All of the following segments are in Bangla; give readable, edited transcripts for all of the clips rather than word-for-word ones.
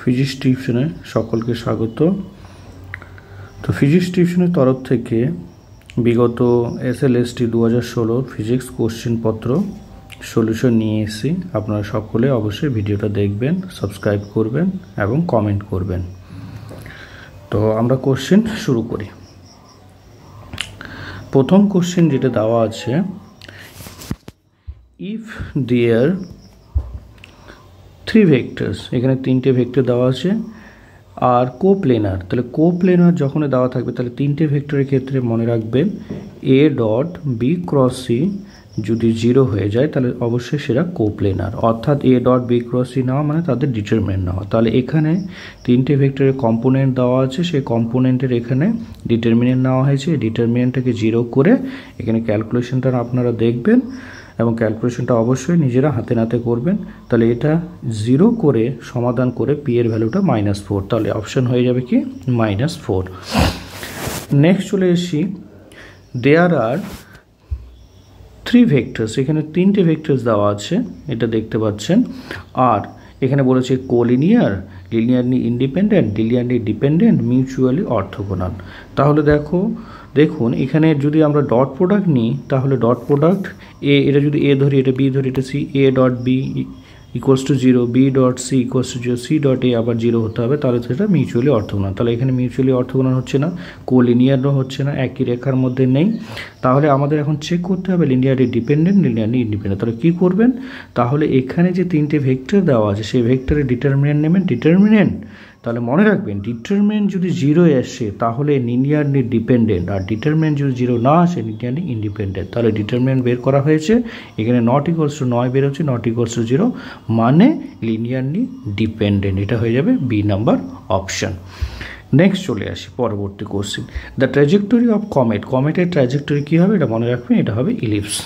ফিজিক্স টিউশনে সকলকে স্বাগত। তো ফিজিক্স টিউশনের তরফ থেকে বিগত SLST 2016 ফিজিক্স কোশ্চেনপত্র সলিউশন নিয়ে এসেছি। আপনারা সকলে অবশ্যই ভিডিওটা দেখবেন, সাবস্ক্রাইব করবেন এবং কমেন্ট করবেন। তো আমরা কোশ্চেন শুরু করি। প্রথম কোশ্চেন যেটা দেওয়া আছে, ইফ দেয়ার 3 ভেক্টরস, এখানে 3টে ভেক্টর দেওয়া আছে আর কোপ্লেনার, তাহলে কোপ্লেনার যখন দেওয়া থাকবে তাহলে 3টে ভেক্টরের ক্ষেত্রে মনে রাখবেন A dot B cross C যদি 0 হয়ে যায় তাহলে অবশ্যই সেটা কোপ্লেনার, অর্থাৎ A dot B cross C নেওয়া মানে তাদের ডিটারমিনেন্ট নেওয়া। তাহলে এখানে 3টে ভেক্টরের কম্পোনেন্ট দেওয়া আছে, সেই কম্পোনেন্টের এখানে ডিটারমিনেন্ট নেওয়া হয়েছে। ডিটারমিনেন্টটাকে 0 করে এখানে ক্যালকুলেশনটা আপনারা দেখবেন এবং ক্যালকুলেশনটা অবশ্যই নিজেরা হাতে নাতে করবেন। তাহলে এটা 0 করে সমাধান করে পি এর ভ্যালুটা -4, তাহলে অপশন হয়ে যাবে কি -4। নেক্সট চলে এসি, দেয়ার আর 3 ভেক্টরস, এখানে 3টে ভেক্টরস দেওয়া আছে, এটা দেখতে পাচ্ছেন। আর এখানে বলেছে collinear, linearly independent, linearly dependent, mutually orthogonal. তাহলে দেখুন এখানে যদি আমরা ডট প্রোডাক্ট নিই তাহলে ডট প্রোডাক্ট এ, এটা যদি এ ধরি, এটা বি ধরি, এটা C, A dot B equals to 0, B dot C equals to 0, C dot A আবার 0 হতে হবে, তাহলে সেটা মিউচুয়ালি অর্থোগোনাল। তাহলে এখানে মিউচুয়ালি অর্থোগোনাল হচ্ছে না, কোলিনিয়ারও হচ্ছে না, একই রেখার মধ্যে নেই। তাহলে আমাদের এখন চেক করতে হবে লিনিয়ারলি ডিপেন্ডেন্ট, লিনিয়ারলি ইন্ডিপেন্ডেন্ট। তাহলে কী করবেন, তাহলে এখানে যে 3টে ভেক্টর দেওয়া আছে সেই ভেক্টরের ডিটারমিনেন্ট নেবেন। ডিটারমিনেন্ট তাহলে মনে রাখবেন ডিটারমিনেন্ট যদি 0 আসে তাহলে লিনিয়ারলি ডিপেন্ডেন্ট, আর ডিটারমিনেন্ট যদি 0 না আসে লিনিয়ারলি ইন্ডিপেন্ডেন্ট। তাহলে ডিটারমিনেন্ট বের করা হয়েছে, এখানে নট ইকুয়ালস টু 9 বের হচ্ছে, নট ইকুয়ালস টু 0 মানে লিনিয়ারলি ডিপেন্ডেন্ট। এটা হয়ে যাবে বি নাম্বার অপশন। নেক্সট চলে আসি পরবর্তী question, the trajectory of comet, কমেটের ট্র্যাজেক্টরি কী হবে এটা মনে রাখবেন, এটা হবে ইলিপস।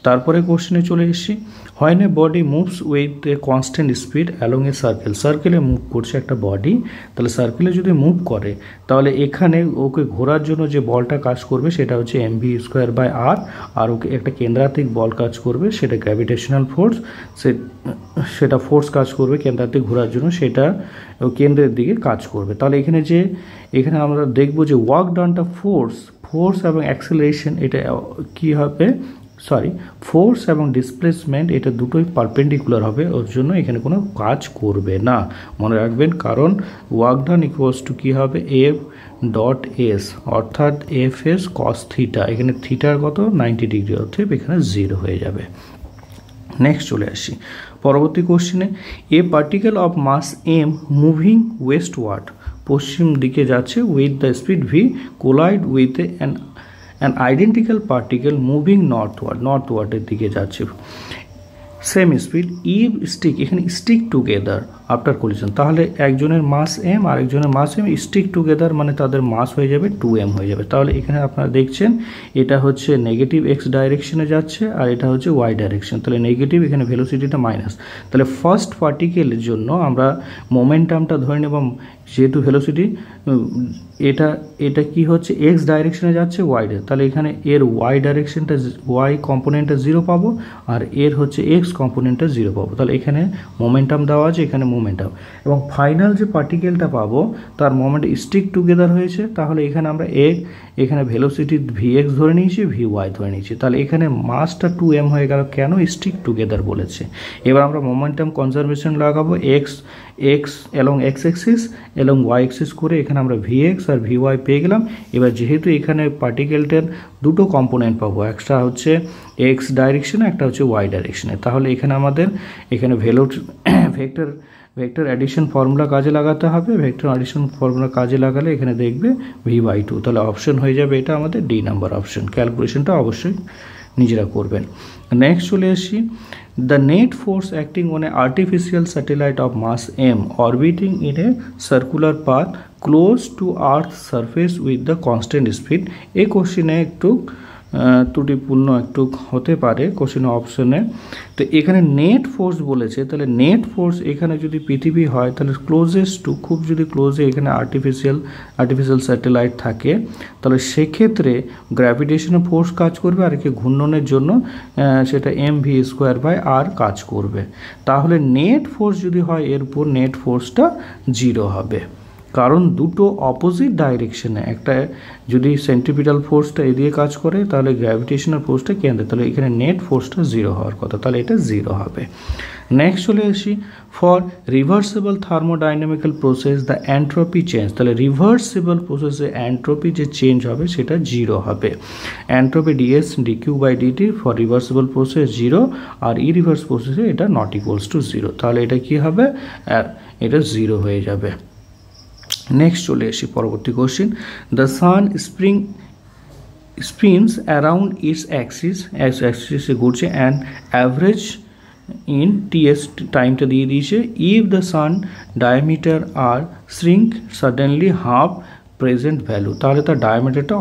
তারপরে কোশ্চেনে চলে এসেছি, when a body moves with a constant speed along a circle, সার্কেলে মুভ করছে একটা বডি, তাহলে সার্কেলে যদি মুভ করে তাহলে এখানে ওকে ঘোরার জন্য যে বলটা কাজ করবে সেটা হচ্ছে mv²/r, আর ওকে একটা কেন্দ্রাতিক বল কাজ করবে, সেটা গ্র্যাভিটেশনাল ফোর্স, সেটা ফোর্স কাজ করবে কেন্দ্রাতিক ঘোরার জন্য, সেটা কেন্দ্রের দিকে কাজ করবে। তাহলে এখানে আমরা দেখব যে ওয়ার্ক ডানটা ফোর্স এবং অ্যাক্সেলারেশন এটা কী হবে, ফোর্স এবং ডিসপ্লেসমেন্ট এটা দুটোই পারপেন্ডিকুলার হবে, ওর জন্য এখানে কোনো কাজ করবে না, মনে রাখবেন। কারণ ওয়ার্ক ডান ইকুয়ালস টু কী হবে, এফ ডট এস, অর্থাৎ এফ এস কস থিটা, এখানে থিটার কত 90 ডিগ্রি, অর্থাৎ এখানে 0 হয়ে যাবে। নেক্সট চলে আসি পরবর্তী কোশ্চেনে, a particle of mass M moving westward, পশ্চিম দিকে যাচ্ছে with the speed V, collide with an identical particle moving নর্থওয়ার্ডের দিকে যাচ্ছে, সেম স্পিড, স্টিক, এখানে স্টিক টুগেদার আফটার কলিশন। তাহলে একজনের মাস এম আর একজনের মাস এম স্টিক টুগেদার মানে তাদের মাস হয়ে যাবে 2m হয়ে যাবে। তাহলে এখানে আপনারা দেখছেন এটা হচ্ছে নেগেটিভ এক্স ডাইরেকশনে যাচ্ছে আর এটা হচ্ছে ওয়াই ডাইরেকশন, তাহলে নেগেটিভ, এখানে ভেলোসিটিটা মাইনাস। তাহলে ফার্স্ট পার্টিকেলের জন্য আমরা মোমেন্টামটা ধরে নেব, যেহেতু ভেলোসিটি এটা কি হচ্ছে এক্স ডাইরেকশনে যাচ্ছে ওয়াই, তাহলে এখানে এর ওয়াই ডাইরেকশনটা, ওয়াই কম্পোনেন্টটা 0 পাবো আর এর হচ্ছে এক্স কম্পোনেন্টটা 0 পাবো। তাহলে এখানে মোমেন্টাম দেওয়া আছে, এখানে মোমেন্টাম, এবং ফাইনাল যে পার্টিকেলটা পাবো তার মোমেন্ট স্টিক টুগেদার হয়েছে। তাহলে এখানে আমরা এখানে ভেলোসিটি Vx ধরে নিয়েছি, Vy ধরে নিয়েছি, তাহলে এখানে মাসটা 2m হয়ে গেল, কেন স্টিক টুগেদার বলেছে। এবার আমরা মোমেন্টাম কনজারভেশন লাগাবো, এক্স এবং এক্স এক্সিস এবং ওয়াই এক্সিস করে এখানে আমরা Vx আর Vy পেয়ে গেলাম। এবার যেহেতু এখানে পার্টিকেলটার দুটো কম্পোনেন্ট পাবো, একটা হচ্ছে এক্স ডাইরেকশনে, একটা হচ্ছে ওয়াই ডাইরেকশনে, তাহলে এখানে আমাদের ভেক্টর অ্যাডিশন ফর্মুলা কাজে লাগাতে হবে। ভেক্টর অ্যাডিশন ফর্মুলা কাজে লাগালে এখানে দেখবে v/2, তাহলে অপশন হয়ে যাবে এটা আমাদের ডি নাম্বার অপশন। ক্যালকুলেশনটা অবশ্যই নিজেরা করবেন। নেক্সট চলে আসি, the net force acting on a artificial satellite of mass M orbiting in a circular path close to earth surface with the constant speed. এই কোশ্চেনে একটু ত্রুটিপূর্ণ একটু হতে পারে কোশ্চেন অপশনে। তো এখানে নেট ফোর্স বলেছে, তাহলে নেট ফোর্স এখানে যদি পৃথিবী হয় তাহলে ক্লোজেস্ট টু, খুব যদি ক্লোজে এখানে আর্টিফিশিয়াল স্যাটেলাইট থাকে তাহলে সেক্ষেত্রে গ্র্যাভিটেশনাল ফোর্স কাজ করবে, আর কি ঘূর্ণনের জন্য সেটা mv²/r কাজ করবে। তাহলে নেট ফোর্স যদি হয় এর উপর নেট ফোর্সটা 0 হবে, কারণ দুটো অপোজিট ডাইরেকশনে, একটা যদি সেন্ট্রিপিটাল ফোর্সটা এদিকে কাজ করে তাহলে গ্র্যাভিটেশনাল ফোর্সটা কেন্দ্রে, তাহলে এখানে নেট ফোর্সটা 0 হওয়ার কথা, তাহলে এটা 0 হবে। নেক্সট চলে আসি, for reversible thermodynamical process the entropy change, তাহলে রিভার্সিবল প্রসেসে এন্ট্রপি যে চেঞ্জ হবে সেটা 0 হবে। Entropy dS/dQ/dt for reversible process 0, আর ইরিভার্স প্রসেসে এটা নট ইকুয়ালস টু 0, তাহলে এটা কি হবে, এটা 0 হয়ে যাবে। নেক্সট চলে আসি পরবর্তী question, the sun spins around its অ্যাক্সিসে ঘুরছে অ্যান্ড অ্যাভারেজ ইন ts টাইমটা দিয়ে দিয়েছে। If the sun diameter are shrink suddenly half present value, তাহলে তার ডায়ামিটারটা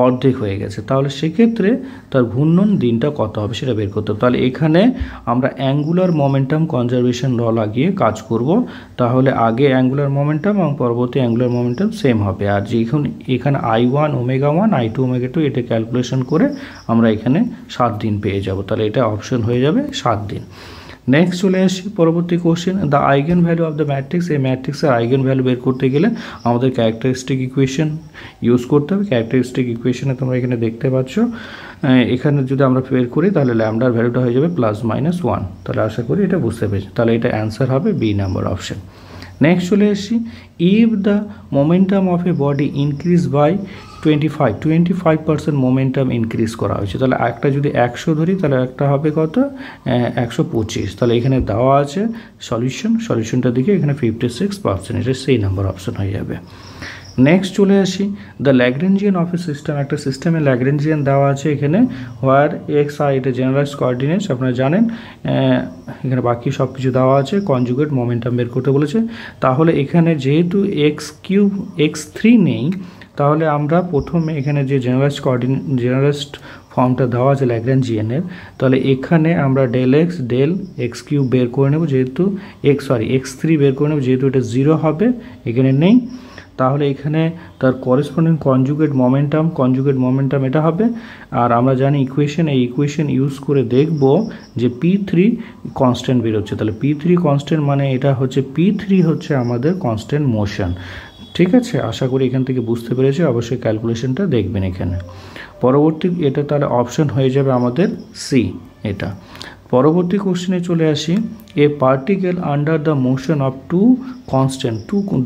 অর্ধেক হয়ে গেছে, তাহলে সেক্ষেত্রে তার ঘূর্ণন দিনটা কত হবে সেটা বের করতে হবে। তাহলে এখানে আমরা অ্যাঙ্গুলার মোমেন্টাম কনজারভেশন ল লাগিয়ে কাজ করব, তাহলে আগে অ্যাঙ্গুলার মোমেন্টাম এবং পরবর্তী অ্যাঙ্গুলার মোমেন্টাম সেম হবে। আর যেখানে এখানে I1 ω1 I2 ω2 এটা ক্যালকুলেশন করে আমরা এখানে 7 দিন পেয়ে যাব, তাহলে এটা অপশন হয়ে যাবে 7 দিন। নেক্সট চলে আসি পরবর্তী question, the eigen value of the matrix, এই ম্যাট্রিক্সের আইগেন ভ্যালু বের করতে গেলে আমাদের ক্যারেক্টারিস্টিক ইকুয়েশন ইউজ করতে হবে। ক্যারেক্টারিস্টিক ইকুয়েশনে তোমরা এখানে দেখতে পাচ্ছ, এখানে যদি আমরা বের করি তাহলে ল্যামডার ভ্যালুটা হয়ে যাবে +-1, তাহলে আশা করি এটা বুঝতে পেরেছি, তাহলে এটা অ্যান্সার হবে বি নাম্বার অপশন। নেক্সট চলে আসি, if the momentum of a body increase by 25% momentum increase করা হয়েছে, তাহলে একটা যদি 100 ধরি তাহলে একটা হবে কত, 125, তাহলে এখানে দেওয়া আছে সলিউশনটার দিকে এখানে 56%, এটা সেই নাম্বার অপশন হয়ে যাবে। নেক্সট চলে আসি, দ্য ল্যাগ্রেঞ্জিয়ান অফ এ সিস্টেম, একটা সিস্টেমে ল্যাগ্রেঞ্জিয়ান দেওয়া আছে এখানে, হোয়ার এক্স আর এটা জেনারেলাইজড কোঅর্ডিনেটস আপনারা জানেন, এখানে বাকি সব কিছু দেওয়া আছে, কনজুগেট মোমেন্টাম বের করতে বলেছে। তাহলে এখানে যেহেতু x3 নেই, তাহলে আমরা প্রথমে এখানে যে জেনারেলাইজড ফর্মটা দেওয়া আছে ল্যাগ্রেঞ্জিয়ানের, তাহলে এখানে আমরা x3 বের করে নেব, যেহেতু x3 বের করে নেব, যেহেতু এটা 0 হবে, এখানে নেই, তাহলে এখানে তার করেসপন্ডিং কনজুগেট মোমেন্টাম এটা হবে। আর আমরা জানি এই ইকুয়েশন ইউজ করে দেখব যে P3 কনস্ট্যান্ট বেরোচ্ছে, তাহলে P3 কনস্ট্যান্ট মানে এটা হচ্ছে P3 হচ্ছে আমাদের কনস্ট্যান্ট মোশন। ঠিক আছে, আশা করি এখান থেকে বুঝতে পেরেছি, অবশ্যই ক্যালকুলেশনটা দেখবেন এখানে। পরবর্তী এটা তাহলে অপশন হয়ে যাবে আমাদের সি এটা। পরবর্তী কোশ্চেনে চলে আসি, a particle under the motion of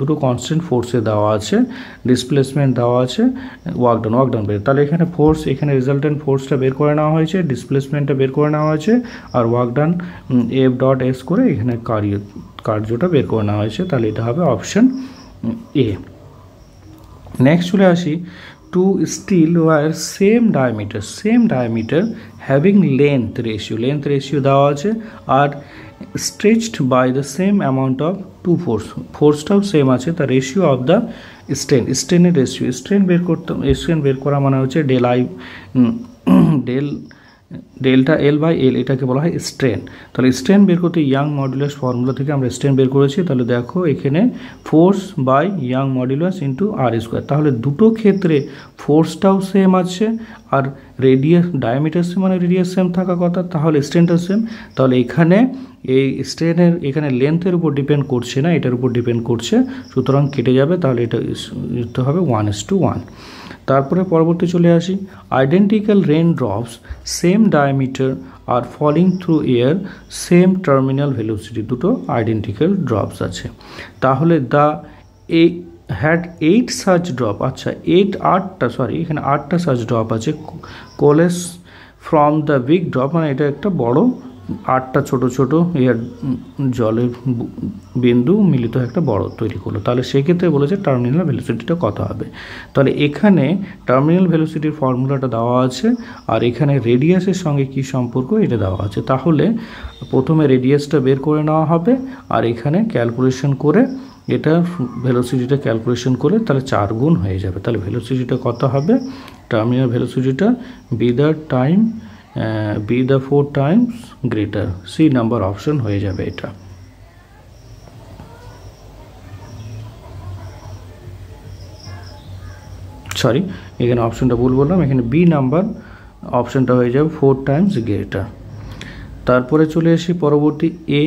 দুটো কনস্ট্যান্ট ফোর্সে দেওয়া আছে, ডিসপ্লেসমেন্ট দেওয়া আছে, ওয়ার্ক ডান বের, তাহলে এখানে ফোর্স, এখানে রেজাল্টেন্ট ফোর্সটা বের করে নেওয়া হয়েছে, ডিসপ্লেসমেন্টটা বের করে নেওয়া হয়েছে, আর ওয়ার্ক ডান F.S করে এখানে কার্যটা বের করে নেওয়া হয়েছে, তাহলে এটা হবে অপশন এ। নেক্সট চলে আসি, two steel wire same diameter having length ratio দেওয়া আছে, আর stretched by the same amount of two forceটাও সেম আছে, তার রেশিও অফ দ্য স্ট্রেনের রেশিও, স্ট্রেন বের করা মানে হচ্ছে ডেল্টা L/L, এটাকে বলা হয় স্ট্রেন। তাহলে স্ট্রেন বের করতে ইয়াং মডুলাস ফর্মুলা থেকে আমরা স্ট্রেন বের করেছি, তাহলে দেখো এখানে force by Young modulus into r², তাহলে দুটো ক্ষেত্রে ফোর্সটাও সেম আছে আর ডায়ামিটার সেম মানে রেডিয়াস সেম থাকা কথা, তাহলে স্ট্রেনটা সেম, তাহলে এখানে এই স্ট্রেনের এখানে লেন্থের উপর ডিপেন্ড করছে না, এটার উপর ডিপেন্ড করছে, সুতরাং কেটে যাবে, তাহলে এটা হবে 1:1। তারপরে পরবর্তী চলে আসি, identical rain drops same diameter are falling through air same terminal velocity, দুটো আইডেন্টিক্যাল ড্রপস আছে, তাহলে হ্যাড 8 সাচ ড্রপ, আচ্ছা এখানে 8টা সাচ ড্রপ আছে, কোলেস ফ্রম দ্য বিগ ড্রপ, মানে এটা একটা বড় 8টা ছোট এয়ার জলের বিন্দু মিলিত একটা বড় তৈরি করলো, তাহলে সেক্ষেত্রে বলেছে টার্মিনাল ভেলোসিটিটা কত হবে। তাহলে এখানে টার্মিনাল ভেলোসিটির ফর্মুলাটা দেওয়া আছে, আর এখানে রেডিয়াসের সঙ্গে কি সম্পর্ক এটা দেওয়া আছে, তাহলে প্রথমে রেডিয়াসটা বের করে নেওয়া হবে, আর এখানে ক্যালকুলেশন করে এটা ভেলোসিটিটা ক্যালকুলেশন করে তাহলে 4 গুণ হয়ে যাবে। তাহলে ভেলোসিটিটা কত হবে, টার্মিনাল ভেলোসিটিটা be the 4 times greater, C number option হয়ে যাবে এটা। সরি, এখানে অপশনটা ভুল বললাম, এখানে বি নাম্বার অপশনটা হয়ে যাবে 4 টাইমস গ্রেটার। তারপরে চলে আসি পরবর্তী, a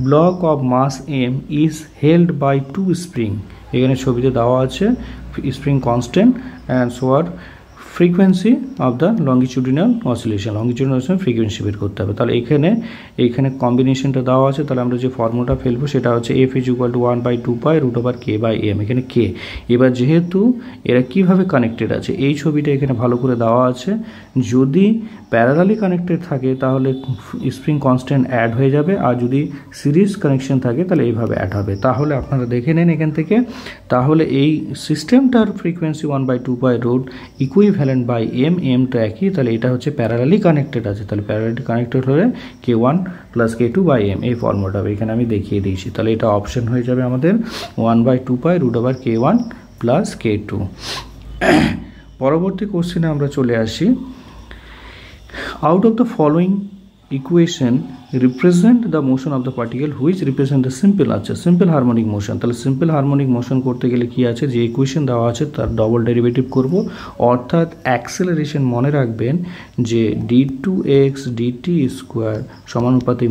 block of mass M is held by 2 spring. এখানে ছবিতে দেওয়া আছে spring constant and so are frequency of the longitudinal oscillation, longitudinal oscillation frequency বের করতে হবে। তাহলে এইখানে কম্বিনেশনটা দেওয়া আছে, তাহলে আমরা যে ফর্মুলাটা ফেলবো সেটা হচ্ছে F is equal two 1/2π√k/m। এখানে কে, এবার যেহেতু এরা কিভাবে কানেক্টেড আছে এই ছবিটা এখানে ভালো করে দেওয়া আছে। যদি প্যারালালি কানেক্টেড থাকে তাহলে স্প্রিং কনস্ট্যান্ট অ্যাড হয়ে যাবে, আর যদি সিরিজ কানেকশন থাকে তাহলে এইভাবে অ্যাড হবে। তাহলে আপনারা দেখে নেন এখান থেকে, তাহলে এই সিস্টেমটার ফ্রিকোয়েন্সি 1/2π ইকুইভ্যালেন্ট বাই এমটা একই, তাহলে এটা হচ্ছে প্যারালালি কানেক্টেড আছে। তাহলে প্যারালালি কানেক্টেড হলে k1 + k2/m এই ফর্মুলাটা এখানে আমি দেখিয়ে দিয়েছি। তাহলে এটা অপশন হয়ে যাবে আমাদের 1/2π√k1 + k2। পরবর্তী কোশ্চেনে আমরা চলে আসি, out of the following equation represent the motion of the particle which represent the simple, আচ্ছা সিম্পল হারমোনিক মোশন। তাহলে সিম্পল হারমোনিক মোশন করতে গেলে কি আছে, যে ইকুয়েশন দেওয়া আছে তার ডবল ডেরিভেটিভ করব, অর্থাৎ অ্যাক্সেলারেশন মনে রাখবেন যে d2x dt² সমানুপাতিক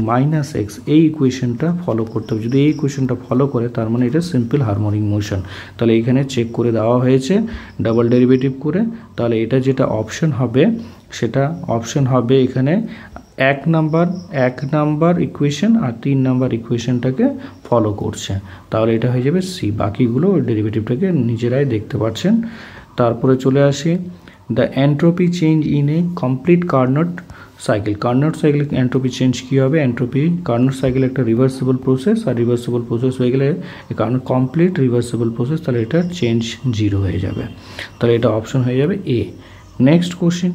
-x, এই ইকুয়েশনটা ফলো করতে হবে। যদি এই ইকুয়েশনটা ফলো করে তার মানে এটা সিম্পল হারমোনিক মোশন। তাহলে এখানে চেক করে দেওয়া হয়েছে ডাবল ডেরিভেটিভ করে, তাহলে এটা যেটা অপশন হবে সেটা অপশন হবে এখানে 1 নাম্বার ইকুয়েশন আর 3 নাম্বার ইকুয়েশনটাকে ফলো করছে, তাহলে এটা হয়ে যাবে সি। বাকিগুলো ডেরিভেটিভটাকে নিজেরাই দেখতে পাচ্ছেন। তারপরে চলে আসি, the entropy change in a complete Carnot cycle. Carnot সাইকেলের এন্ট্রপি চেঞ্জ কী হবে, কার্নোট সাইকেল একটা রিভার্সিবল প্রসেস, আর রিভার্সিবল প্রসেস হয়ে গেলে কারণ কমপ্লিট রিভার্সিবল প্রসেস, তাহলে এটা চেঞ্জ 0 হয়ে যাবে। তাহলে এটা অপশন হয়ে যাবে A. Next question,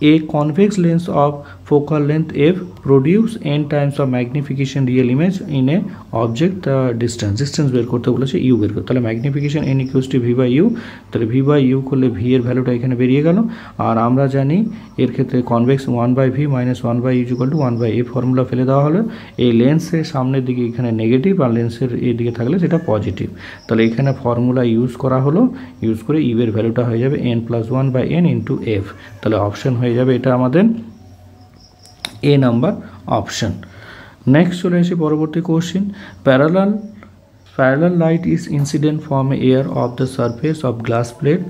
a convex lens of focal length f produce n times of magnification real image in a object distance বের করতে বলেছে, u বের করতে। তাহলে ম্যাগনিফিকেশন n = v/u, তাহলে v/u করলে v এর ভ্যালুটা এখানে বেরিয়ে গেল। আর আমরা জানি এর ক্ষেত্রে convex 1/v - 1/u = 1/a formula ফেলে দেওয়া হলো। এই লেন্সের সামনের দিকে এখানে নেগেটিভ আর লেন্সের এই দিকে থাকলে সেটা পজিটিভ। তাহলে এখানে ফর্মুলা ইউজ করা হলো, ইউজ করে u এর ভ্যালুটা হয়ে যাবে n + 1/n × f। তাহলে অপশন হয়ে যাবে এটা আমাদের এ নাম্বার অপশন। নেক্সট চলে আসি পরবর্তী question, parallel light is incident from air of the surface of glass plate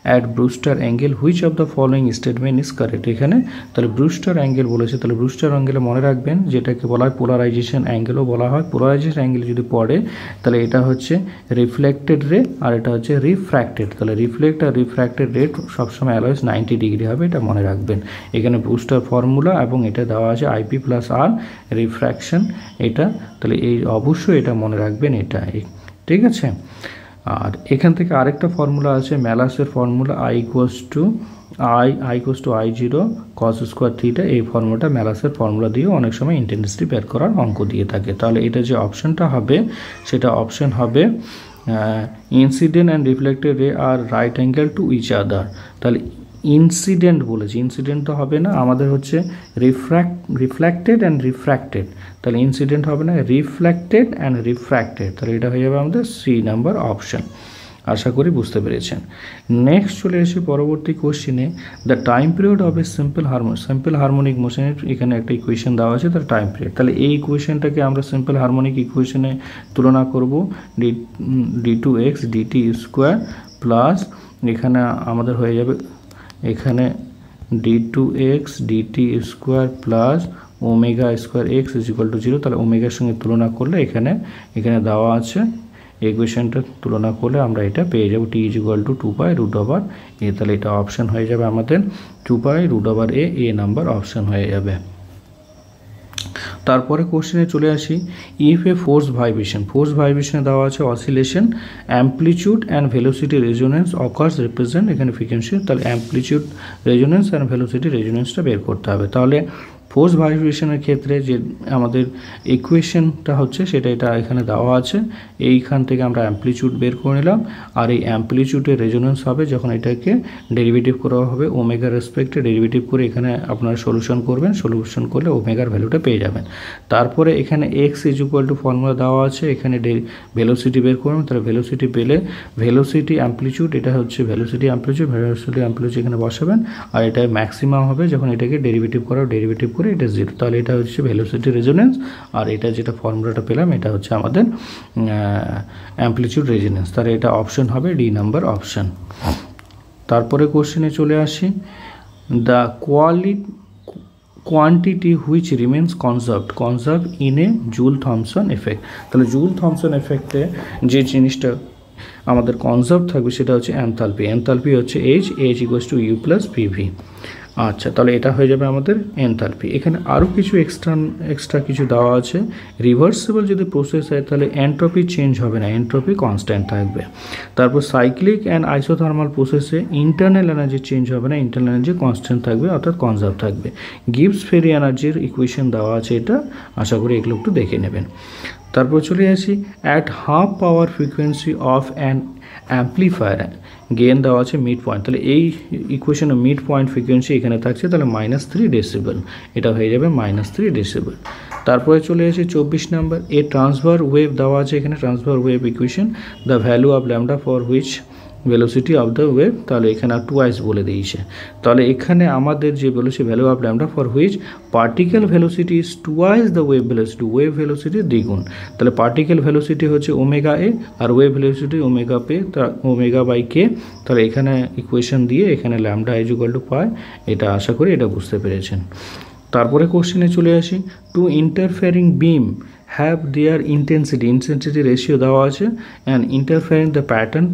at ব্রুস্টার angle, which of the following statement is correct. এখানে তাহলে ব্রুস্টার অ্যাঙ্গেল বলেছে, তাহলে ব্রুস্টার অ্যাঙ্গেলে মনে রাখবেন যেটাকে বলা হয় পোলারাইজেশন অ্যাঙ্গেলও বলা হয়। পোলারাইজেশন অ্যাঙ্গেল যদি পড়ে তাহলে এটা হচ্ছে রিফ্লেক্টেড রে আর এটা হচ্ছে রিফ্র্যাক্টেড। তাহলে রিফ্লেক্ট আর রিফ্র্যাক্টেড রেট সবসময় অ্যালওয়েজ 90 ডিগ্রি হবে, এটা মনে রাখবেন। এখানে ব্রুস্টার ফর্মুলা এবং এটা দেওয়া আছে IP + R রিফ্র্যাকশন এটা, তাহলে এই অবশ্যই এটা মনে রাখবেন এটা, ঠিক আছে। আর এখান থেকে আরেকটা ফর্মুলা আছে ম্যালাসের ফর্মুলা, I = I0 cos² θ। এই ফর্মুলাটা ম্যালাসের ফর্মুলা দিয়ে অনেক সময় ইন্টেন্সিটি বের করার অঙ্ক দিয়ে থাকে। তাহলে এটা যে অপশনটা হবে সেটা অপশন হবে incident and reflected ray are right angle to each other. তাহলে ইনসিডেন্ট বলেছি, ইনসিডেন্ট তো হবে না, আমাদের হচ্ছে রিফ্লেক্টেড অ্যান্ড রিফ্র্যাক্টেড। তাহলে ইনসিডেন্ট হবে না, রিফ্লেক্টেড অ্যান্ড রিফ্র্যাক্টেড। তাহলে এটা হয়ে যাবে আমাদের সি নাম্বার অপশন। আশা করি বুঝতে পেরেছেন। নেক্সট চলে এসে পরবর্তী কোশ্চেনে, the time period of a simple harmonic মোশনের এখানে একটা ইকুয়েশন দেওয়া আছে তার টাইম পিরিয়ড। তাহলে এই ইকুয়েশনটাকে আমরা সিম্পল হারমোনিক ইকুয়েশনে তুলনা করব, d2x dt² প্লাস এখানে আমাদের হয়ে যাবে এখানে d2x dt² প্লাস ω² x = 0। তাহলে ওমেগার সঙ্গে তুলনা করলে এখানে দেওয়া আছে ইকুয়েশনটা তুলনা করলে আমরা এটা পেয়ে যাব t = 2π√a। তাহলে এটা অপশন হয়ে যাবে আমাদের 2π√a, এ নাম্বার অপশন হয়ে যাবে। তারপরে কোশ্চেনে চলে আসি, ইফ এ ফোর্স ভাইব্রেশনে দেওয়া আছে oscillation amplitude and velocity resonance occurs represent, এখানে ফ্রিকোয়েন্সি। তাহলে অ্যাম্পলিটিউড রেজোনেন্স অ্যান্ড ভেলোসিটি রেজোনেন্সটা বের করতে হবে। তাহলে ফোর্স ভাইব্রেশনের ক্ষেত্রে যে আমাদের ইকুয়েশনটা হচ্ছে সেটা এটা এখানে দেওয়া আছে। এইখান থেকে আমরা অ্যাম্পলিটিউড বের করে নিলাম, আর এই অ্যাম্পলিটিউডের রেজোনেন্স হবে যখন এটাকে ডেরিভেটিভ করা হবে ওমেগার রেসপেক্টে ডেরিভেটিভ করে এখানে আপনারা সলিউশন করবেন, সলিউশন করলে ওমেগার ভ্যালুটা পেয়ে যাবেন। তারপরে এখানে x is equal two formula দেওয়া আছে, এখানে ভেলোসিটি বের করবেন, তাহলে ভেলোসিটি পেলে ভেলোসিটি অ্যাম্পলিটিউড, এটা হচ্ছে ভেলোসিটি অ্যাম্পলিটিউড এখানে বসাবেন, আর এটা ম্যাক্সিমাম হবে যখন এটাকে ডেরিভেটিভ করে এটা 0, তাহলে এটা হচ্ছে ভেলোসিটি রেজোনেন্স। আর এটা যেটা ফর্মুলাটা পেলাম এটা হচ্ছে আমাদের অ্যাম্পলিটিউড রেজোনেন্স, তাহলে এটা অপশন হবে ডি নাম্বার অপশন। তারপরে কোশ্চেনে চলে আসি, the quantity which remains conserved in a Joule Thomson effect. তাহলে জুল থমসন এফেক্টে যে জিনিসটা আমাদের কনজার্ভ থাকবে সেটা হচ্ছে এনথালপি হচ্ছে H equals to U plus PV. আচ্ছা, তাহলে এটা হয়ে যাবে আমাদের এনথালপি। এখানে আরও কিছু এক্সট্রা কিছু দেওয়া আছে। রিভার্সিবল যদি প্রসেস হয় তাহলে এন্ট্রপি চেঞ্জ হবে না, এন্ট্রপি কনস্ট্যান্ট থাকবে। তারপর সাইক্লিক অ্যান্ড আইসোথার্মাল প্রসেসে ইন্টারনাল এনার্জি চেঞ্জ হবে না, ইন্টারনাল এনার্জি কনস্ট্যান্ট থাকবে, অর্থাৎ কনজার্ভ থাকবে। গিবস ফেরি এনার্জির ইকুয়েশন দেওয়া আছে, এটা আশা করি এগুলো একটু দেখে নেবেন। তারপর চলে আসি, at half power frequency of an amplifier gain দেওয়া আছে মিড পয়েন্ট, তাহলে এই ইকুয়েশনে মিড পয়েন্ট ফ্রিকোয়েন্সি এখানে থাকছে, তাহলে -3 ডেসিবেল, এটা হয়ে যাবে -3 ডেসিবেল। তারপরে চলে আসি 24 নাম্বার, এ ট্রান্সফার ওয়েভ দেওয়া আছে এখানে, transfer wave equation, the value of lambda for which velocity of the wave, তাহলে এখানে টুয়াইস বলে দিয়েছে। তাহলে এখানে আমাদের যে বলেছে value of lambda for which particle velocity is twice the wave velocity দ্বিগুণ, তাহলে পার্টিকেল ভেলোসিটি হচ্ছে ওমেগা এ আর wave velocity omega by K, তাহলে এখানে ইকুয়েশন দিয়ে এখানে lambda is equal to pi, এটা আশা করি এটা বুঝতে পেরেছেন। তারপরে কোশ্চেনে চলে আসি, two interfering beam have their intensity ratio দেওয়া আছে, অ্যান্ড ইন্টারফেয়ারিং দ্য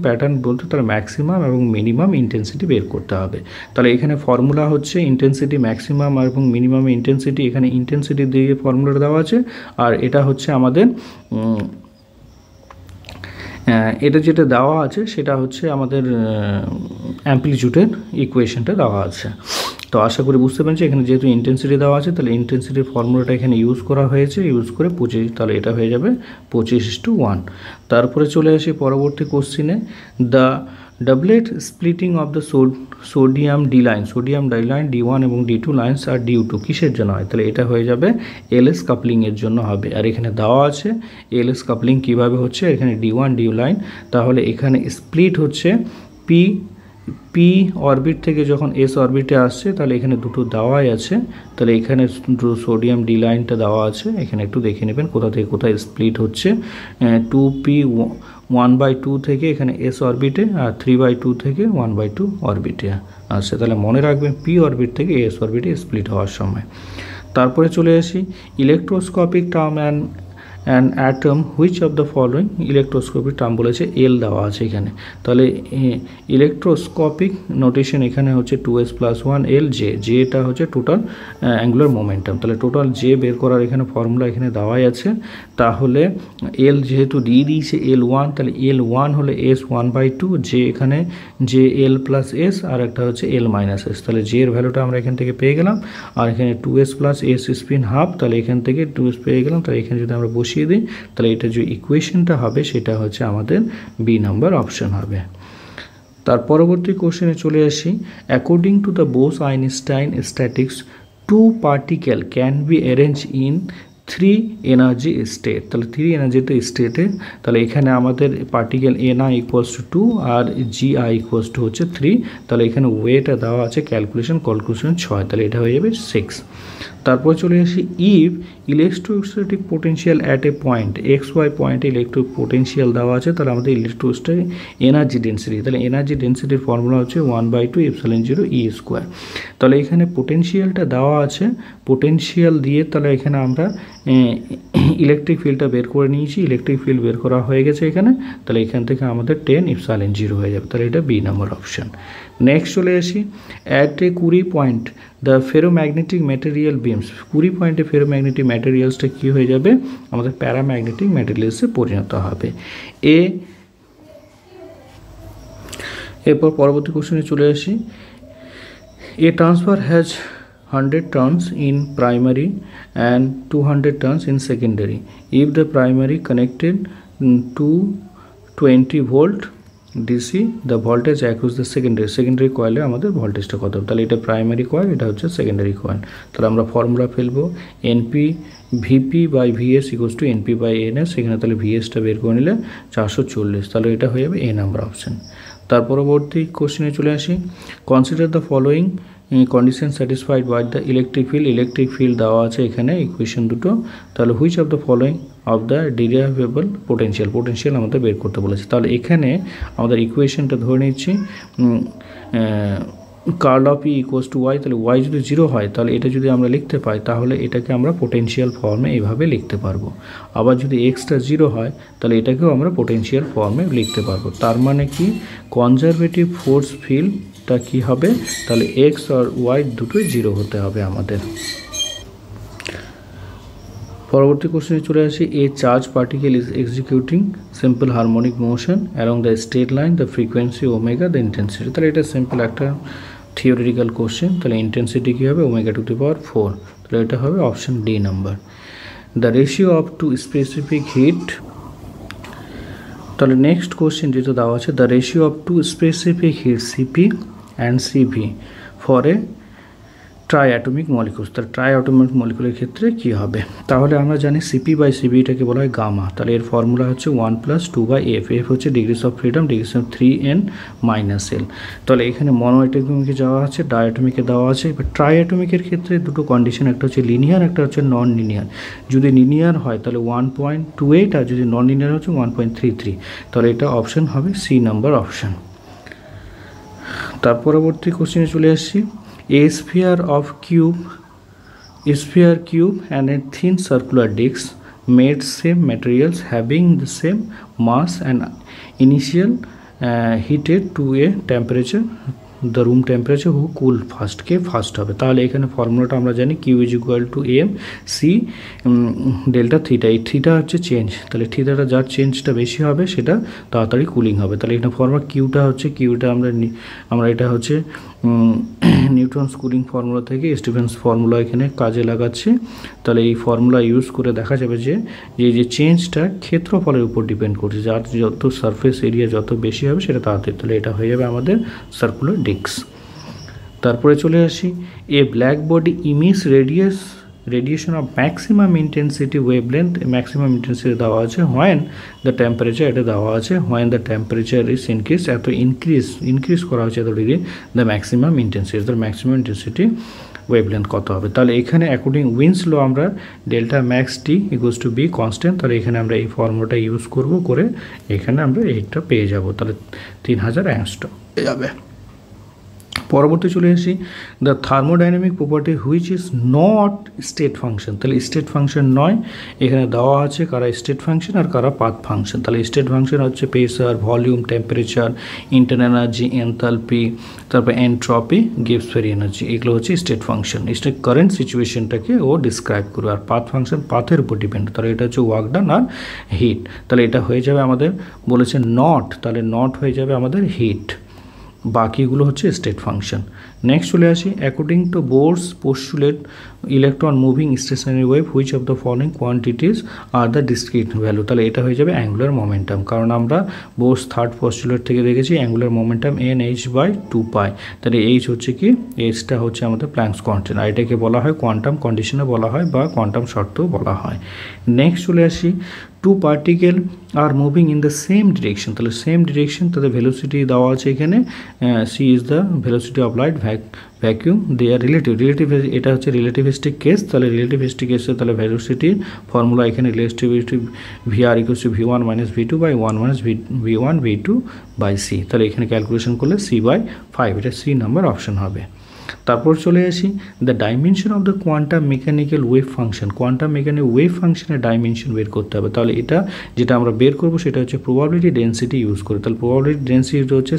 প্যাটার্ন বলতে তাহলে ম্যাক্সিমাম এবং মিনিমাম ইন্টেন্সিটি বের করতে হবে। তাহলে এখানে ফর্মুলা হচ্ছে ইন্টেন্সিটি ম্যাক্সিমাম এবং মিনিমাম ইন্টেন্সিটি, এখানে ইন্টেন্সিটি দিয়ে ফর্মুলাটা দেওয়া আছে, আর এটা হচ্ছে আমাদের এটা যেটা দেওয়া আছে সেটা হচ্ছে আমাদের অ্যাম্পলিটিউডের ইকুয়েশনটা দেওয়া আছে। তো আশা করি বুঝতে পারছি, এখানে যেহেতু ইন্টেন্সিটি দেওয়া আছে তাহলে ইন্টেন্সিটির ফর্মুলাটা এখানে ইউজ করা হয়েছে, ইউজ করে 25, তাহলে এটা হয়ে যাবে 25:1। তারপরে চলে আসি পরবর্তী কোশ্চিনে, the doublet splitting of the sodium D line D1 এবং D2 লাইন্স আর ডিউ2 কিসের জন্য হয়, তাহলে এটা হয়ে যাবে এলএস কাপলিংয়ের জন্য হবে। আর এখানে দেওয়া আছে এলএস কাপলিং কীভাবে হচ্ছে, এখানে D1 ডিউ লাইন, তাহলে এখানে স্প্লিট হচ্ছে পি অরবিট থেকে যখন এস অরবিটে আসছে, তাহলে এখানে দুটো দেওয়াই আছে, তাহলে এখানে সোডিয়াম ডি লাইনটা দেওয়া আছে, এখানে একটু দেখে নেবেন কোথা থেকে কোথায় স্প্লিট হচ্ছে। 2p 1/2 থেকে এখানে এস অরবিটে, আর 3/2 থেকে 1/2 অরবিটে আসছে, তাহলে মনে রাখবেন পি অরবিট থেকে এস অরবিটে স্প্লিট হওয়ার সময়। তারপরে চলে আসি, electroscopic term and atom which of the following, electroscopic term বলেছে এল দেওয়া আছে এখানে, তাহলে ইলেকট্রোস্কোপিক নোটেশন এখানে হচ্ছে 2s + 1 L যেটা হচ্ছে টোটাল অ্যাঙ্গুলার মোমেন্টাম, তাহলে টোটাল জে বের করার এখানে ফর্মুলা এখানে দেওয়াই আছে। তাহলে এল যেহেতু দিয়ে দিয়েছে L1, তাহলে L1 হলে S 1/2, যে এখানে যে L + S আর একটা হচ্ছে L - S, তাহলে জে এর ভ্যালুটা আমরা এখান থেকে পেয়ে গেলাম, আর এখানে 2s + S স্পিন হাফ, তাহলে এখান থেকে 2s পেয়ে গেলাম, তাহলে এখানে যদি আমরা বসিয়ে দিই তাহলে এটা যে ইকুয়েশনটা হবে সেটা হচ্ছে আমাদের বি নাম্বার অপশন হবে। তার পরবর্তী কোশ্চেনে চলে আসি, according to the Bose-Einstein statics 2 particle can be arrange in 3 energy state, তাহলে 3 এনার্জিতে স্টেটে, তাহলে এখানে আমাদের পার্টিকেল NI = 2 আর GI = হচ্ছে 3, তাহলে এখানে ওয়েটা দেওয়া আছে ক্যালকুলেশন 6, তাহলে এটা হয়ে যাবে 6। তারপর চলে আসি, if electrostatic potential at a point XY পয়েন্টে ইলেকট্রিক পোটেনশিয়াল দেওয়া আছে, তাহলে আমাদের ইলেকট্রোস্ট্যাটিক এনার্জি ডেন্সিটি, তাহলে এনার্জি ডেন্সিটির ফর্মুলা হচ্ছে 1/2 ε0 E², তাহলে এখানে পোটেনশিয়ালটা দেওয়া আছে, পোটেনশিয়াল দিয়ে তাহলে এখানে আমরা ইলেকট্রিক ফিল্ডটা বের করে নিয়েছি, ইলেকট্রিক ফিল্ড বের করা হয়ে গেছে এখানে, তাহলে এখান থেকে আমাদের 10 ε0 হয়ে যাবে, তাহলে এটা বি নাম্বার অপশন। নেক্সট চলে আসি, at a 20 point the ferromagnetic material beans, 20 পয়েন্টে ফেরোম্যাগনেটিক ম্যাটেরিয়ালসটা কী হয়ে যাবে, আমাদের প্যারাম্যাগনেটিক ম্যাটেরিয়ালসে পরিণত হবে। এরপর পরবর্তী কোশ্চেনে চলে আসি, a transfer has 100 turns in primary and 200 turns in secondary. If the primary connected to 20 volt DC, the voltage across the secondary coil আমাদের ভোল্টেজটা কত হবে, তাহলে এটা প্রাইমারি কয়েল, এটা হচ্ছে সেকেন্ডারি কয়েল। তাহলে আমরা ফর্মুলা ফেলবো NP VP by VS equals to NP by NS, এখানে তাহলে VSটা বের করে নিলে 440, তাহলে এটা হয়ে যাবে A নাম্বার অপশন। তার পরবর্তী কোশ্চেনে চলে আসি, consider the following condition satisfied by the electric field দেওয়া আছে এখানে ইকুয়েশন দুটো, তাহলে which of the following of the derivable potential আমাদের বের করতে বলেছে। তাহলে এখানে আমাদের ইকুয়েশনটা ধরে নিচ্ছি curl of E equals to Y, তাহলে ওয়াই যদি 0 হয় তাহলে এটা যদি আমরা লিখতে পাই তাহলে এটাকে আমরা পোটেনশিয়াল ফর্মে এইভাবে লিখতে পারবো। আবার যদি এক্সটা 0 হয় তাহলে এটাকেও আমরা পোটেনশিয়াল ফর্মে লিখতে পারবো। তার মানে কি কনজারভেটিভ ফোর্স ফিল্ডটা কি হবে, তাহলে এক্স আর ওয়াই দুটোই 0 হতে হবে আমাদের। পরবর্তী কোশ্চেনে চলে আসি, a charge particle is executing simple harmonic motion along the straight line, the frequency omega, the intensity. তাহলে এটা সিম্পল একটা থিওরিটিক্যাল কোশ্চেন। তাহলে ইন্টেন্সিটি কী হবে, ওমেগা টু দি পাওয়ার 4, তাহলে এটা হবে option D number. The ratio of two specific heat, তাহলে নেক্সট কোশ্চেন যেটা দেওয়া আছে, the ratio of two specific heat CP and CV for a triatomic molecules, তাহলে ট্রাইঅ্যাটমিক মলিকুলের ক্ষেত্রে কী হবে, তাহলে আমরা জানি সিপি বাই সিবি এটাকে বলা হয় গামা, তাহলে এর ফর্মুলা হচ্ছে 1 + 2/f, এফ হচ্ছে degrees of freedom, degrees of 3n - l। তাহলে এখানে মনোঅ্যাটমিকে যাওয়া আছে, ডায়াটমিকে দেওয়া আছে। এবার ট্রাইঅ্যাটমিকের ক্ষেত্রে দুটো কন্ডিশন, একটা হচ্ছে লিনিয়ার, একটা হচ্ছে নন লিনিয়ার। যদি লিনিয়ার হয় তাহলে 1.28, আর যদি নন লিনিয়ার হচ্ছে 1.33, তাহলে এটা অপশন হবে সি নাম্বার অপশন। তার পরবর্তী কোশ্চেনে চলে আসছি, a sphere cube and a thin circular disc made same materials having the same mass and initial heated to a temperature, the room temperature, who cool first K first হবে। তাহলে এখানে ফর্মুলাটা আমরা জানি Q = m c delta theta, এই থিটা হচ্ছে চেঞ্জ, তাহলে থিটাটা যার চেঞ্জটা বেশি হবে সেটা তাড়াতাড়ি কুলিং হবে। তাহলে এখানে ফর্মুলা কিউটা আমরা এটা হচ্ছে নিউটনস কুলিং ফর্মুলা থেকে স্টিফেন্স ফর্মুলা এখানে কাজে লাগাচ্ছি। তাহলে এই ফর্মুলা ইউজ করে দেখা যাবে যে চেঞ্জটা ক্ষেত্রফলের উপর ডিপেন্ড করছে, যার যত সারফেস এরিয়া যত বেশি হবে সেটা তাড়াতাড়ি, তাহলে এটা হয়ে যাবে আমাদের সার্কুলার ডিস্ক। তারপরে চলে আসি, a black body emits radiation of maximum intensity wavelength, maximum intensity দেওয়া আছে হোয়েন দ্য টেম্পারেচার, এটা দেওয়া আছে when the temperature is increase, এত ইনক্রিজ করা হচ্ছে এত degree the maximum intensity, the maximum intensity wavelength কত হবে। তাহলে এখানে অ্যাকর্ডিং উইন্স ল আমরা delta max T equals to B constant, তাহলে এখানে আমরা এই ফর্মুলাটা ইউজ করব, করে এখানে আমরা এইটা পেয়ে যাব, তাহলে 3000 অ্যাংস্ট্রম পেয়ে যাবে। পরবর্তী চলে আসি, the thermodynamic property which is not state function, তাহলে স্টেট ফাংশন নয়, এখানে দেওয়া আছে কারা স্টেট ফাংশন আর কারা পাথ ফাংশন। তাহলে স্টেট ফাংশন হচ্ছে pressure, volume, temperature, internal energy, enthalpy, তারপর এন্ট্রপি, গিভস ফ্রি এনার্জি, এগুলো হচ্ছে স্টেট ফাংশন। স্টেট কারেন্ট সিচুয়েশনটাকে ও ডিসক্রাইব করবে। আর পাথ ফাংশন পাথের উপর ডিপেন্ড, তাহলে এটা হচ্ছে ওয়ার্ক ডান আর হিট, তাহলে এটা হয়ে যাবে আমাদের বলেছে নট, তাহলে নট হয়ে যাবে আমাদের হিট, বাকিগুলো হচ্ছে স্টেট ফাংশন। নেক্সট চলে আসি, according to Bohr's postulate electron moving stationary wave which of the following quantities are the discrete value, তাহলে এটা হয়ে যাবে অ্যাঙ্গুলার মোমেন্টাম, কারণ আমরা বোরস থার্ড পোস্টুলেট থেকে দেখেছি অ্যাঙ্গুলার মোমেন্টাম NH/2π, তাহলে এইচ হচ্ছে কি, এইচটা হচ্ছে আমাদের প্ল্যাঙ্কস কনস্ট্যান্ট, আর এটাকে বলা হয় কোয়ান্টাম কন্ডিশনে বলা হয় বা কোয়ান্টাম শর্তও বলা হয়। নেক্সট চলে আসি, two particle are moving in the same direction, তাহলে সেম ডিরেকশন, তাদের ভেলোসিটি দেওয়া আছে এখানে, C is the velocity of light, vacuum, they are relative, এটা হচ্ছে রিলেটিভিস্টিক কেস, তাহলে রিলেটিভিস্টিক কেসে তাহলে ভেলোসিটির ফর্মুলা এখানে relativistic VR = V1 - V2/1 - V1 V2/c, তাহলে এখানে ক্যালকুলেশন করলে C/5, এটা সি নাম্বার অপশন হবে। তারপর চলে আসি, the dimension of the quantum mechanical wave function, quantum mechanical wave ফাংশনের ডাইমেনশন বের করতে হবে। তাহলে এটা যেটা আমরা বের করবো সেটা হচ্ছে প্রবাবিলিটি ডেন্সিটি ইউজ করে, তাহলে প্রবাবিলিটি ডেন্সিটি হচ্ছে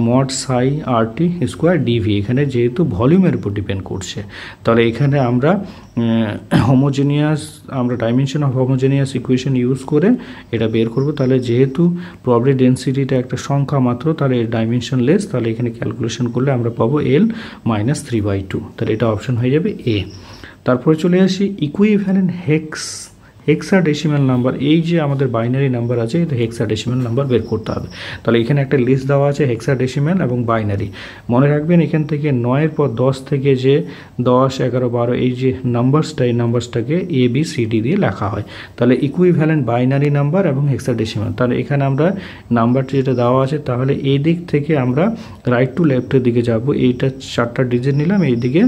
mod psi RT² dV, এখানে যেহেতু ভলিউমের উপর ডিপেন্ড করছে, তাহলে এখানে আমরা হোমোজেনিয়াস আমরা dimension of homogeneous equation use করে এটা বের করব। তাহলে যেহেতু প্রবাবিলিটি ডেন্সিটিটা একটা সংখ্যা মাত্র, তাহলে এর ডাইমেনশন লেস, তাহলে এখানে ক্যালকুলেশন করলে আমরা পাবো L - 3/2, তাহলে এটা অপশন হয়ে যাবে এ। তারপরে চলে আসি ইকুইভ্যালেন্ট হেক্সাডেসিমাল নাম্বার। এই যে আমাদের বাইনারি নাম্বার আছে, এটা হেক্সাডেসিমাল নাম্বার বের করতে হবে। তাহলে এখানে একটা লিস্ট দেওয়া আছে হেক্সাডেসিমাল এবং বাইনারি। মনে রাখবেন এখান থেকে 9-এর পর 10 থেকে যে 10, 11, 12 এই যে নাম্বারসটা, এই নাম্বারসটাকে ABCD দিয়ে লেখা হয়। তাহলে ইকুইভ্যালেন্ট বাইনারি নাম্বার এবং হেক্সাডেসিমাল। তাহলে এখানে আমরা নাম্বারটি যেটা দেওয়া আছে, তাহলে এই দিক থেকে আমরা রাইট টু লেফটের দিকে যাব। এইটা 4টা ডিজিট নিলাম, এইদিকে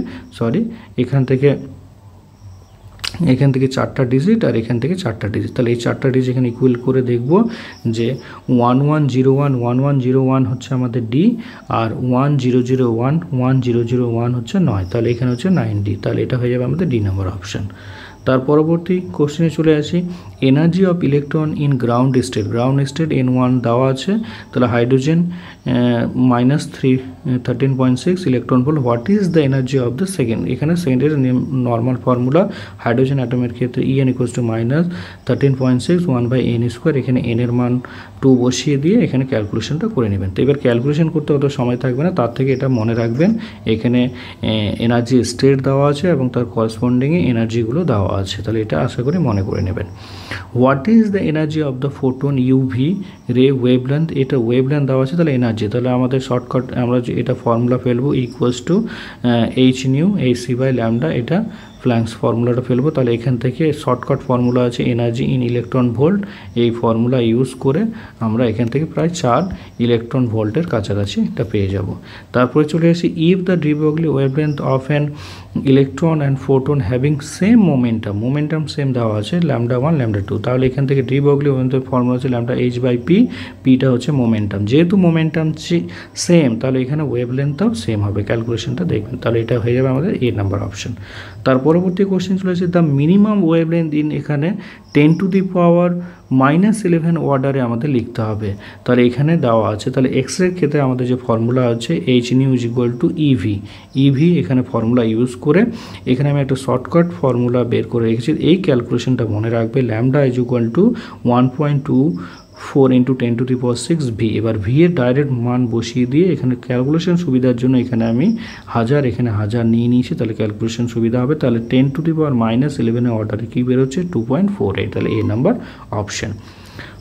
এখান থেকে 4টা ডিজিট আর এখান থেকে 4টা ডিজিট। তাহলে এই 4টা ডিজিট এখানে ইকুয়াল করে দেখব যে 1101 হচ্ছে আমাদের ডি, আর 1001 হচ্ছে 9, তাহলে এখানে হচ্ছে 9D। তাহলে এটা হয়ে যাবে আমাদের ডি নাম্বার অপশান। তার পরবর্তী কোশ্চেনে চলে আসি energy of electron in ground state. Ground state N1 দেওয়া আছে, তাহলে hydrogen -13.6 electron volt. What is the energy of the second? এখানে সেকেন্ডের নর্মাল ফর্মুলা হাইড্রোজেন অ্যাটমের ক্ষেত্রে En = -13.6 1/n²। এখানে n এর মান 2 বসিয়ে দিয়ে এখানে ক্যালকুলেশনটা করে নেবেন। তো এবার ক্যালকুলেশন করতে অত সময় থাকবে না, তার থেকে এটা মনে রাখবেন এখানে এনার্জি স্টেট দেওয়া আছে এবং তার করসপন্ডিংয়ে এনার্জিগুলো দেওয়া আছে। তাহলে এটা আশা করি মনে করে নেবেন। What is the energy of the photon UV রে ওয়েভলেন্থ? এটা ওয়েভলেন্থ দেওয়া আছে, তাহলে এনার্জি, তাহলে আমাদের শর্টকাট আমরা এটা ফর্মুলা ফেলবো = hν/λ, এটা প্ল্যাঙ্কস ফর্মুলাটা ফেলবো। তাহলে এখান থেকে শর্টকাট ফর্মুলা আছে এনার্জি ইন ইলেকট্রন ভোল্ট, এই ফর্মুলা ইউজ করে আমরা এখান থেকে প্রায় 4 ইলেকট্রন ভোল্টের কাছাকাছি এটা পেয়ে যাব। তারপরে চলে আসি if the de Broglie wavelength of an electron and photon having same momentum same দেওয়া আছে λ1 λ2, তাহলে এখান থেকে ডি ব্রগলি ওয়েভলেন্থের ফর্মুলা হচ্ছে λh/p, পিটা হচ্ছে মোমেন্টাম। যেহেতু মোমেন্টাম সেম, তাহলে এখানে ওয়েভলেন্থটাও সেম হবে, ক্যালকুলেশনটা দেখবেন। তাহলে এটা হয়ে যাবে আমাদের এ নাম্বার অপশন। তার পরবর্তী কোশ্চেন চলে আসছে দ্য মিনিমাম ওয়েভলেন্থ ইন, এখানে 10⁻⁻11 অর্ডারে আমাদের লিখতে হবে। তাহলে এখানে দেওয়া আছে, তাহলে এক্সরের ক্ষেত্রে আমাদের যে ফর্মুলা আছে hν = EV, এখানে ফর্মুলা ইউজ করে এখানে আমি একটা শর্টকাট ফর্মুলা বের করে রেখেছি। এই ক্যালকুলেশনটা মনে রাখবে, λ = 1.24 × 10⁶ V। এবার V এর ডাইরেক্ট মান বসিয়ে দিয়ে এখানে ক্যালকুলেশন সুবিধার জন্য এখানে আমি 1000 নিয়ে নিয়েছি, তাহলে ক্যালকুলেশন সুবিধা হবে। তাহলে 10⁻⁻11 এর অর্ডারে কী বেরোচ্ছে 2.48, তাহলে এ নাম্বার অপশন।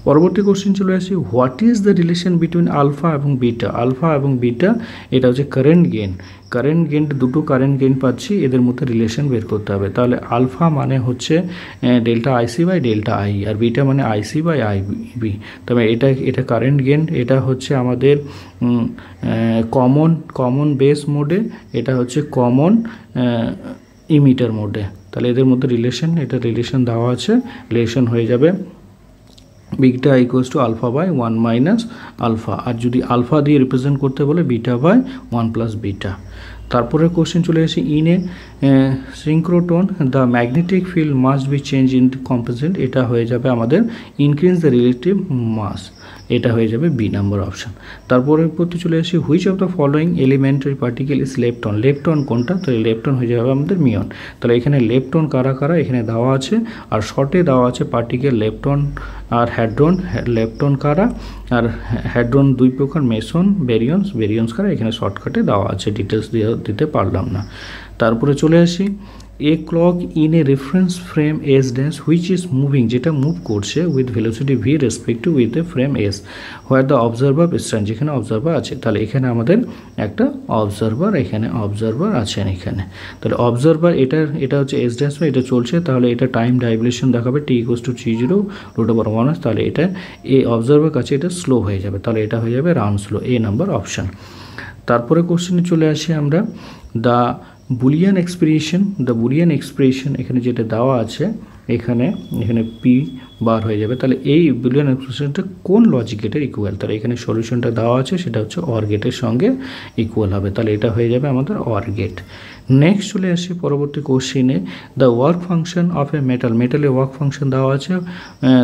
পরবর্তী কোশ্চেন চলে আসি what is the relation between alpha এবং বিটা? এটা হচ্ছে কারেন্ট গেইন, দুটো কারেন্ট গেইন পাচ্ছি, এদের মধ্যে রিলেশন বের করতে হবে। তাহলে আলফা মানে হচ্ছে ΔIC/ΔI, আর বিটা মানে IC/IB। তবে এটা কারেন্ট গেইন, এটা হচ্ছে আমাদের কমন বেস মোডে, এটা হচ্ছে কমন ইমিটার মোডে। তাহলে এদের মধ্যে রিলেশন দেওয়া আছে, রিলেশন হয়ে যাবে বিটা = α/1 - আলফা, আর যদি আলফা দিয়ে রিপ্রেজেন্ট করতে বলে β/1 + বিটা। তারপরে কোশ্চেন চলে আসি in a synchrotron the magnetic field must be change in composite, এটা হয়ে যাবে আমাদের ইনক্রিজ দ্য রিলেটিভ মাস, এটা হয়ে যাবে বি নাম্বার অপশান। তারপরে পড়তে চলে আসি which of the following elementary particle is lepton কোনটা? তাহলে লেপ্টন হয়ে যাবে আমাদের মিয়ন। তাহলে এখানে লেপ্টন কারা এখানে দেওয়া আছে, আর শর্টে দেওয়া আছে পার্টিকেল লেপ্টন আর হ্যাড্রন। লেপ্টন কারা আর হ্যাড্রন 2 প্রকার, মেসন, বেরিয়ন্স কারা, এখানে শর্টকাটে দেওয়া আছে, ডিটেলস দিতে পারলাম না। তারপরে চলে আসি এ clock in a reference frame S dash which is moving, যেটা মুভ করছে with velocity V respective with A frame S where the observer stand, যেখানে অবজারভার আছে। তাহলে এখানে আমাদের একটা অবজারভার আছেন এখানে। তাহলে অবজারভার এটা হচ্ছে এস ড্যাশ, এটা চলছে, তাহলে এটা টাইম ডাইভলেশন দেখাবে t = 3/0√1, তাহলে এটা এই অবজারভার কাছে এটা স্লো হয়ে যাবে, তাহলে এটা হয়ে যাবে রান স্লো, এ নাম্বার অপশান। তারপরে কোশ্চেনে চলে আসি আমরা দ্য বুলিয়ান এক্সপ্রেশন, এখানে যেটা দেওয়া আছে এখানে পি বার হয়ে যাবে। তাহলে এই বুলিয়ান এক্সপ্রেশনটা কোন লজিক গেটের ইকুয়াল? তাহলে এখানে সলিউশনটা দেওয়া আছে, সেটা হচ্ছে অর গেটের সঙ্গে ইকুয়াল হবে, তাহলে এটা হয়ে যাবে আমাদের অর গেট। নেক্সট চলে আসি পরবর্তী কোশ্চেনে the work function of a মেটালের ওয়ার্ক ফাংশন দেওয়া আছে।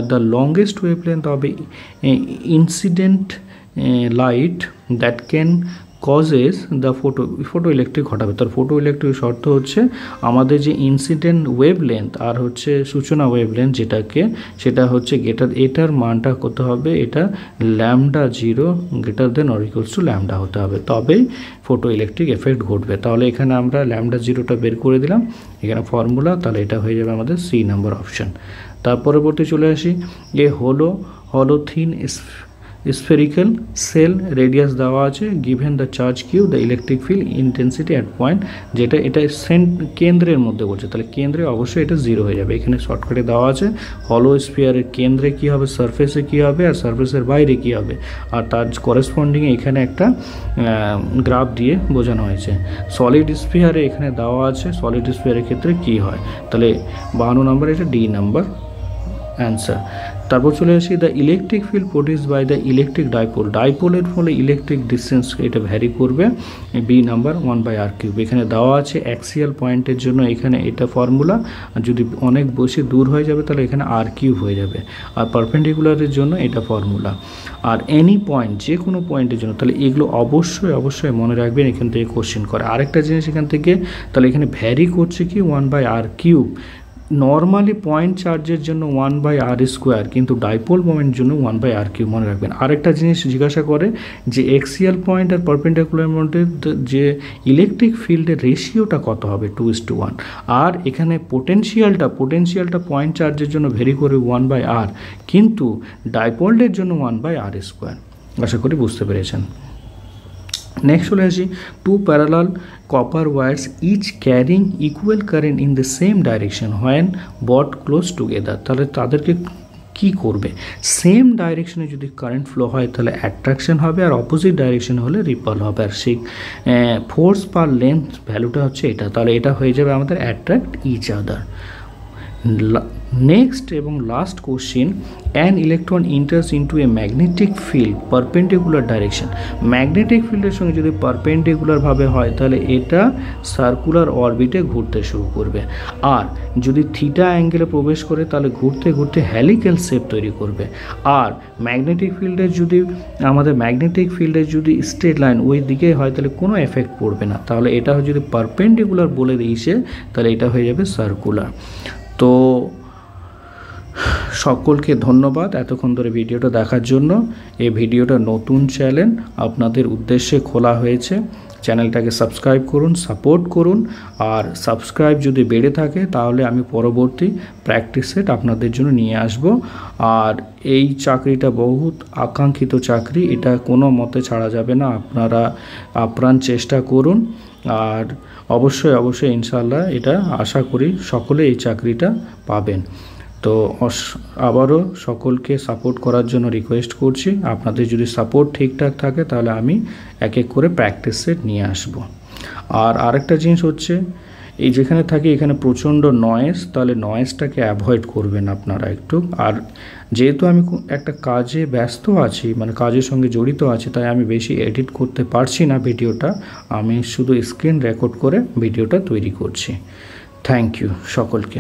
The longest wavelength of a incident light that can causes the photo electric ঘটাবে। তার ফটো ইলেকট্রিক শর্ত হচ্ছে আমাদের যে ইনসিডেন্ট ওয়েভ লেন্থ আর হচ্ছে সূচনা ওয়েভ লেন্থ যেটাকে, সেটা হচ্ছে এটার মানটা কত হবে, এটা λ0 greater than or equals to lambda হতে হবে, তবেই ফটো ইলেকট্রিক এফেক্ট ঘটবে। তাহলে এখানে আমরা λ0টা বের করে দিলাম, এখানে ফর্মুলা, তাহলে এটা হয়ে যাবে আমাদের সি নাম্বার অপশান। তার পরবর্তী চলে আসি, এ হলো থিন স্ফেরিক্যাল সেল, রেডিয়াস দেওয়া আছে, given the charge Q the electric field intensity at point, যেটা এটা কেন্দ্রের মধ্যে বলছে, তাহলে কেন্দ্রে অবশ্যই এটা 0 হয়ে যাবে। এখানে শর্টকাটে দেওয়া আছে হলো স্ফিয়ারের কেন্দ্রে কী হবে, সারফেসে কী হবে, আর সারফেসের বাইরে কী হবে, আর তার করেসপন্ডিংয়ে এখানে একটা গ্রাফ দিয়ে বোঝানো হয়েছে। সলিড স্ফিয়ারে এখানে দেওয়া আছে সলিড স্ফিয়ারের ক্ষেত্রে কী হয়, তাহলে 52 নম্বর, এটা ডি নাম্বার অ্যান্সার। তারপর চলে আসি, the electric field produce by the electric ডাইপোলের ফলে ইলেকট্রিক ডিস্টেন্স এটা ভ্যারি করবে, বি নাম্বার 1/r³। এখানে দেওয়া আছে অ্যাক্সিয়াল পয়েন্টের জন্য এখানে এটা ফর্মুলা, আর যদি অনেক বেশি দূর হয়ে যাবে তাহলে এখানে r³ হয়ে যাবে, আর পারপেন্ডিকুলারের জন্য এটা ফর্মুলা। আর এনি পয়েন্ট, যে কোনো পয়েন্টের জন্য, তাহলে এগুলো অবশ্যই মনে রাখবেন, এখান থেকে কোশ্চেন করে। আরেকটা জিনিস এখান থেকে, তাহলে এখানে ভ্যারি করছে কি 1/r³। নর্মালি পয়েন্ট চার্জের জন্য 1/r², কিন্তু ডাইপোল মোমেন্টের জন্য 1/r³ মনে রাখবেন। আরেকটা জিনিস জিজ্ঞাসা করে যে এক্সিয়াল পয়েন্ট আর পারপেন্ডিকুলার মধ্যে যে ইলেকট্রিক ফিল্ডের রেশিওটা কত হবে, 2:1। আর এখানে পোটেনশিয়ালটা পয়েন্ট চার্জের জন্য ভেরি করে 1/r, কিন্তু ডাইপোলের জন্য 1/r²। আশা করি বুঝতে পেরেছেন। নেক্সট চলে আসি, two parallel copper wires each carrying equal current in the same direction when both close together, তাহলে তাদেরকে কি করবে, সেম ডাইরেকশনে যদি কারেন্ট ফ্লো হয় তাহলে অ্যাট্রাকশন হবে, আর অপোজিট ডাইরেকশন হলে রিপাল হবে, আর সেই ফোর্স পার লেন্থ ভ্যালুটা হচ্ছে এটা, তাহলে এটা হয়ে যাবে আমাদের অ্যাট্রাক্ট ইচ আদার। নেক্সট এবং last question, an electron ইন্টার্স into A magnetic field perpendicular direction. Magnetic ফিল্ডের সঙ্গে যদি পারপেন্ডিকুলারভাবে হয় তাহলে এটা সার্কুলার অরবিটে ঘুরতে শুরু করবে, আর যদি থিটা অ্যাঙ্গেলে প্রবেশ করে তাহলে ঘুরতে ঘুরতে হ্যালিক্যাল শেপ তৈরি করবে। আর ম্যাগনেটিক ফিল্ডের যদি স্ট্রেট লাইন ওই দিকে হয় তাহলে কোনো এফেক্ট পড়বে না, তাহলে এটা যদি পারপেন্ডিকুলার বলে দিয়েছে তাহলে এটা হয়ে যাবে সার্কুলার। তো সকলকে ধন্যবাদ এতক্ষণ ধরে ভিডিওটা দেখার জন্য। এই ভিডিওটা নতুন চ্যানেল আপনাদের উদ্দেশ্যে খোলা হয়েছে, চ্যানেলটাকে সাবস্ক্রাইব করুন, সাপোর্ট করুন, আর সাবস্ক্রাইব যদি বেড়ে থাকে তাহলে আমি পরবর্তী প্র্যাকটিস সেট আপনাদের জন্য নিয়ে আসব। আর এই চাকরিটা বহুত আকাঙ্ক্ষিত চাকরি, এটা কোনো মতে ছাড়া যাবে না, আপনারা আপ্রাণ চেষ্টা করুন, আর অবশ্যই ইনশাআল্লাহ এটা আশা করি সকলে এই চাকরিটা পাবেন। তো আবারও সকলকে সাপোর্ট করার জন্য রিকোয়েস্ট করছি, আপনাদের যদি সাপোর্ট ঠিকঠাক থাকে তাহলে আমি এক এক করে প্র্যাকটিস সেট নিয়ে আসব। আর আরেকটা জিনিস হচ্ছে, এই যেখানে থাকি এখানে প্রচণ্ড নয়েজ, তাহলে নয়েজটাকে অ্যাভয়েড করবেন আপনারা একটু। আর যেহেতু আমি একটা কাজে ব্যস্ত আছি, মানে কাজের সঙ্গে জড়িত আছি, তাই আমি বেশি এডিট করতে পারছি না ভিডিওটা, আমি শুধু স্ক্রিন রেকর্ড করে ভিডিওটা তৈরি করছি। থ্যাংক ইউ সকলকে।